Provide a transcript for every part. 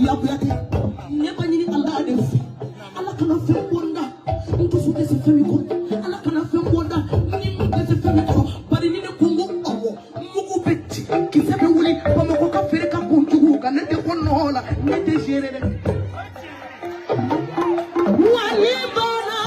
Yakuyate, never need Allah. Allah cannot feel wonder. Into so there's a very good. Allah cannot feel wonder. There's a very good. But in the Congo, Mugu Betty, Kisabi Willy, Pamakoka Ferika Puntu, and let the one hola, let the Jere. Walibana,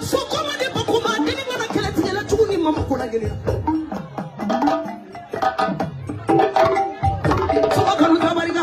so come on the Bakuma, didn't want to kill it, to him, Mamakona. So I can't cover it.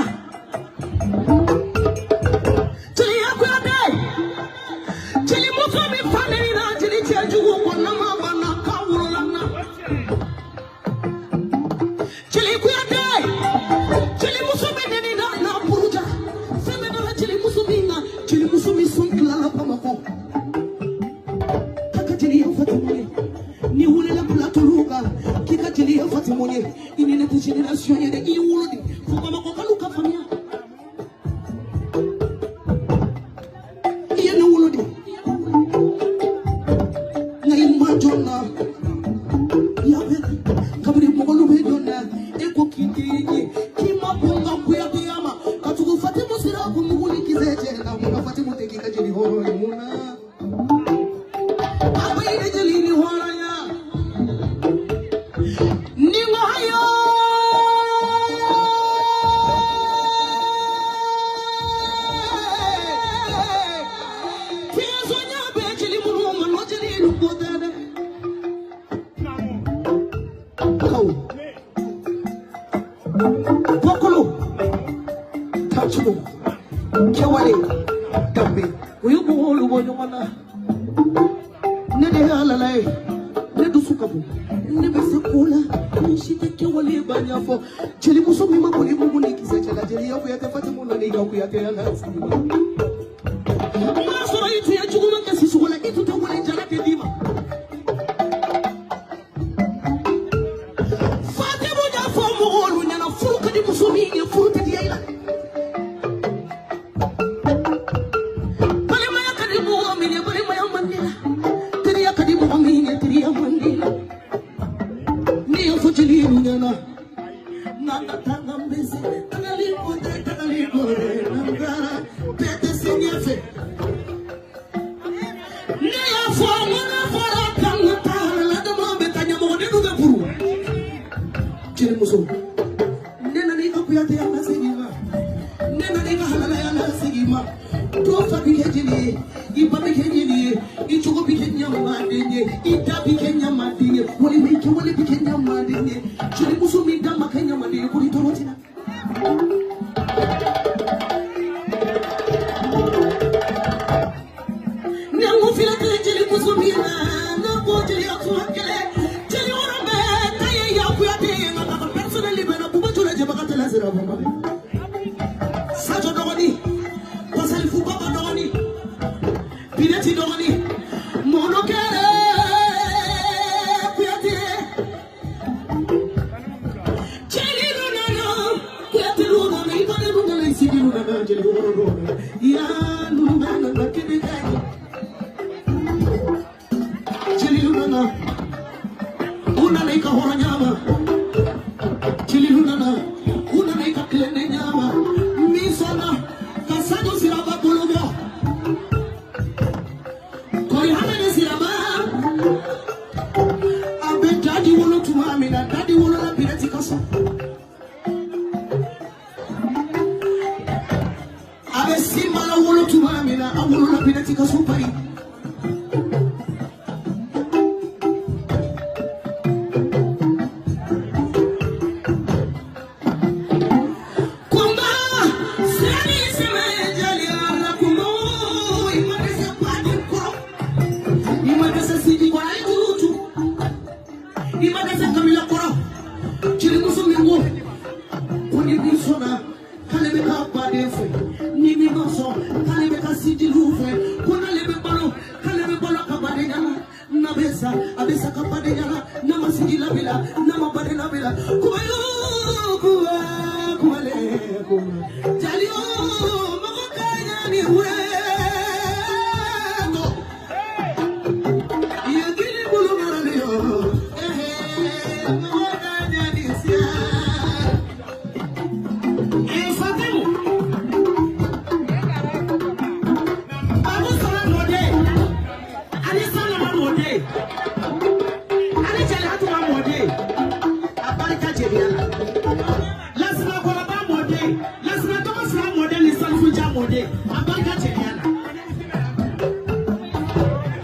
Hey, let's not talk about modern is self jam model. Abarka cheliana.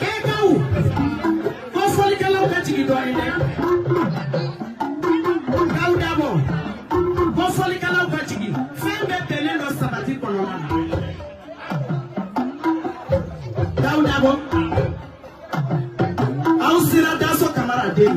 Hey, go. Go for the color that you do in there. Go double. Go for the color that you do. Find the talent of Sabbath Colorado. Go double. I'll see that that's what camera did.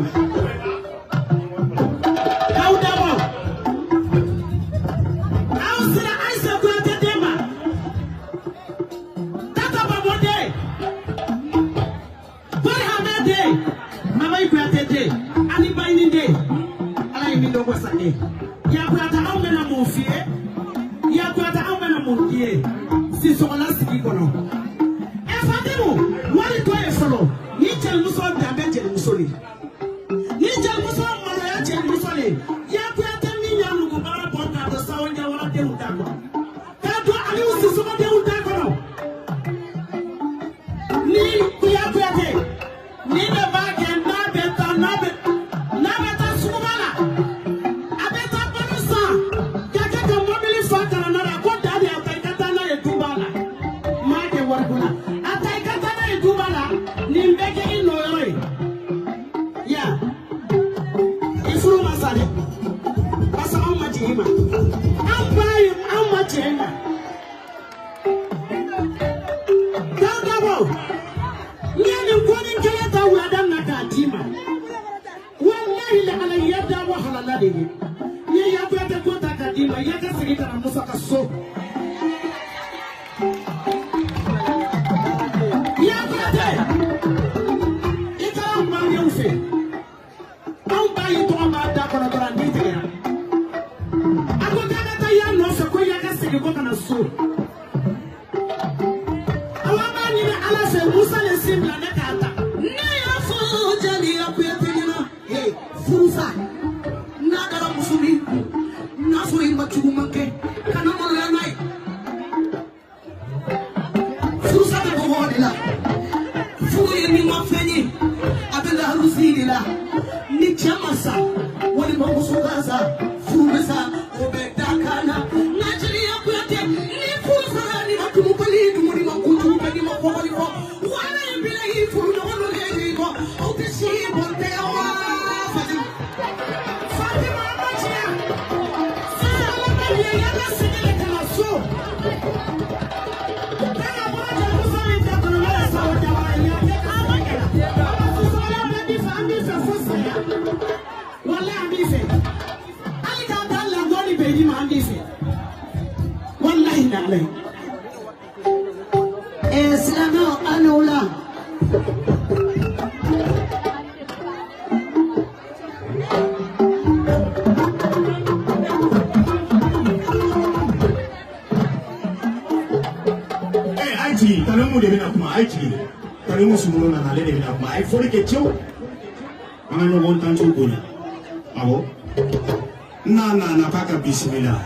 Bismillah.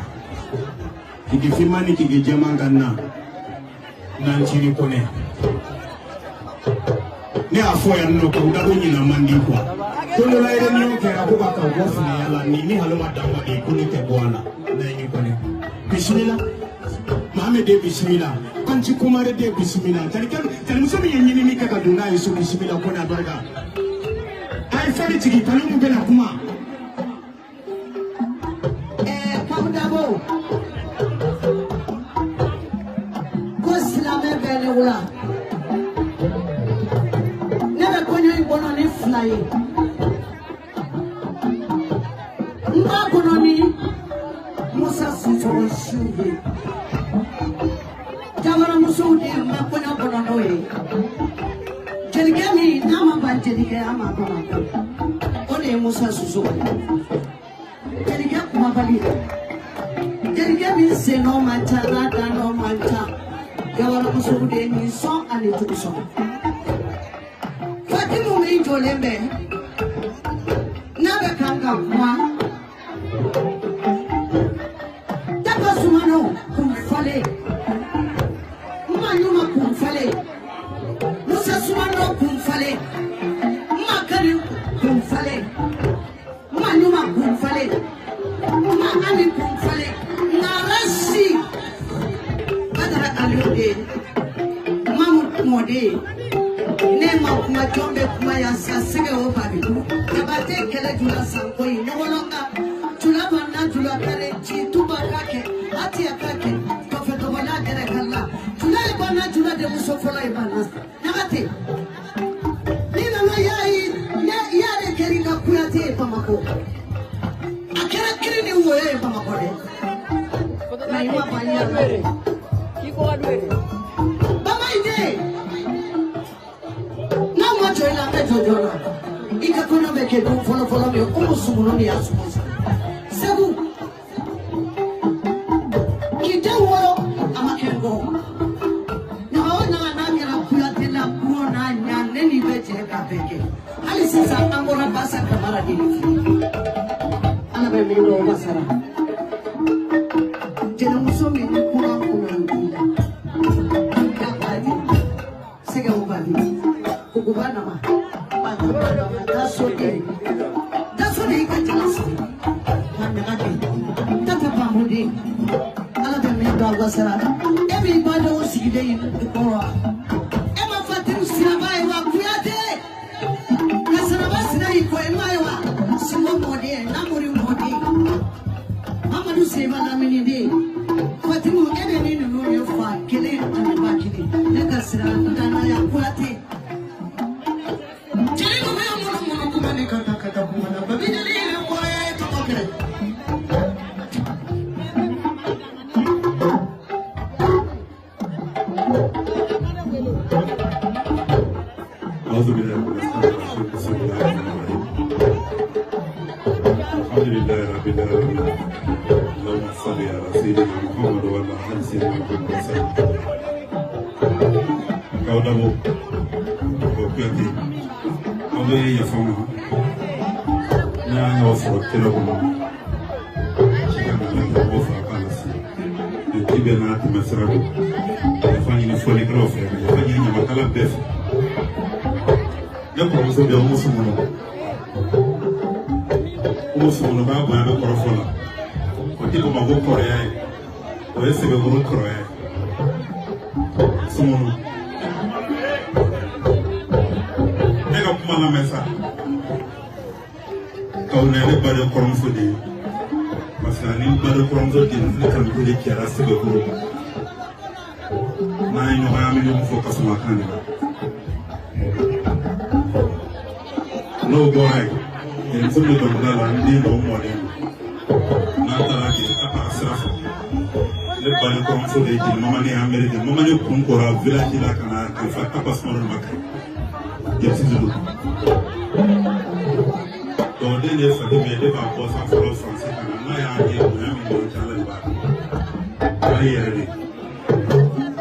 Ikifimani kigejamanga na nchini kone. Ne afoya nnoka udabunyi na mandikwa. Tono la ile nyoke rabuka ka wofu ni yala ni haloma dawa de kunite bwana na yini kone. Bismillah. Muhammad de bismillah. Kanchi kumare de bismillah. Tani musomi yenyini mika kaduna yesu bismillah kona barga. Ai fari tigi talumu bena kuma. Never going to go on a fly. Magononi Musa Sito Shubi Tavara Musudi, Mapona Bonoe. Jeligami, Nama Banjelica, Amapona. Only Musa Suzu. Jeligap Mabali. Jeligami say no manta, no manta. Gawara Musudi ni song and it took song. Fatimu me Jolembe. Never can come. Tapasumano, Kumfale. Manuma Kumfale. Musa Sumano Kumfale. Makari Kumfale. Manuma Kumfale. Makani Kumfale. Nara Salude, Mamma Mode, name of my John Maya Sassiga Obadi, Nabate Keledula Sampoi, no longer Tulabana, Tulakare, Tubakake, Atia Kake, Profetobana Derekala, Tulabana, Tula de Musofola Ibanas, Nabate. Nina Yare Kerika Kurate Pamako. I cannot get any way Pamako. Now much I love it. If I couldn't make it, follow me, almost soon the answers. Seven. You don't want I can go. No, I'm going to put in a poor nine and any better. Alice is a number of Bassa Camaradi. I'm a member of Massara. So many that's okay. That's what they got to us. Everybody will see the Cora. Emma Fatim Sinabai, Create. Nasanabasina, Koema, Simon Modi, Namuri Modi. Mama do say, Madame Day. Fatimu, enemy in the room for killing and the back. Let us run down our quality. No boy, and some of them are no more than not the body comes to the Mamma American, Mamma Kunkora, Village Lakana, and Fatapa Small Mac. Yes, it's good. So then, yes, I did never was a fellow from second, and my idea of having no talent back. I hear it.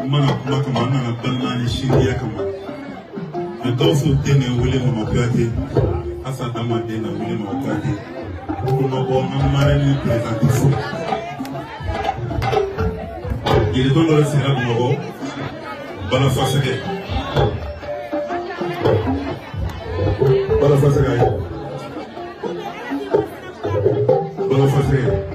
Mana Makamana and Banana Shindiakama. And those who didn't William Mokati, Asadama didn't William Mokati, who no born married present the food. You don't know if you have no go, Balafasage. Balafasage.